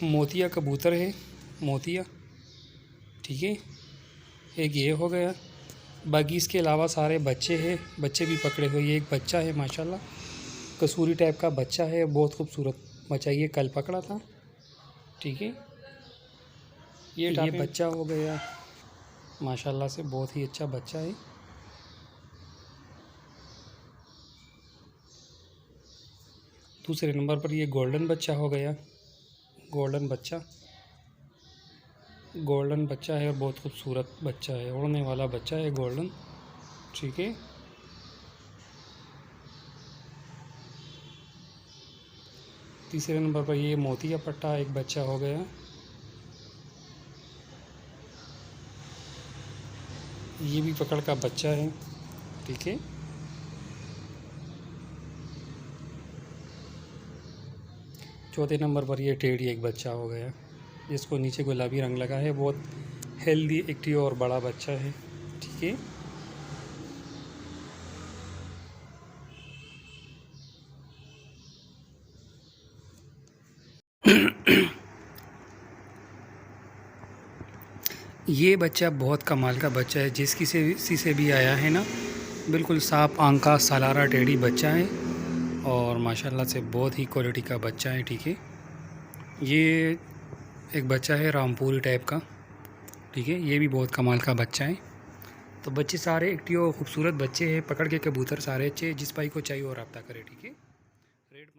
मोतिया कबूतर है, मोतिया, ठीक है। एक ये हो गया, बाकी इसके अलावा सारे बच्चे हैं, बच्चे भी पकड़े हुए। ये एक बच्चा है माशाल्लाह, कसूरी टाइप का बच्चा है, बहुत खूबसूरत बच्चा, ये कल पकड़ा था, ठीक है। ये बच्चा हो गया माशाल्लाह से, बहुत ही अच्छा बच्चा है। दूसरे नंबर पर ये गोल्डन बच्चा हो गया, गोल्डन बच्चा है और बहुत खूबसूरत बच्चा है, उड़ने वाला बच्चा है गोल्डन, ठीक है। तीसरे नंबर पर ये मोतिया पट्टा एक बच्चा हो गया, ये भी पकड़ का बच्चा है, ठीक है। चौथे नंबर पर ये टेढ़ी एक बच्चा हो गया, जिसको नीचे गुलाबी रंग लगा है, बहुत हेल्दी एक्टिव और बड़ा बच्चा है, ठीक है। ये बच्चा बहुत कमाल का बच्चा है, जिस किसी से भी आया है ना, बिल्कुल साफ आंख का सालारा टेढ़ी बच्चा है और माशाल्लाह से बहुत ही क्वालिटी का बच्चा है, ठीक है। ये एक बच्चा है रामपुरी टाइप का, ठीक है, ये भी बहुत कमाल का बच्चा है। तो बच्चे सारे एक्टिव और खूबसूरत बच्चे हैं, पकड़ के कबूतर सारे अच्छे, जिस भाई को चाहिए और रब्ता करे, ठीक है। रेट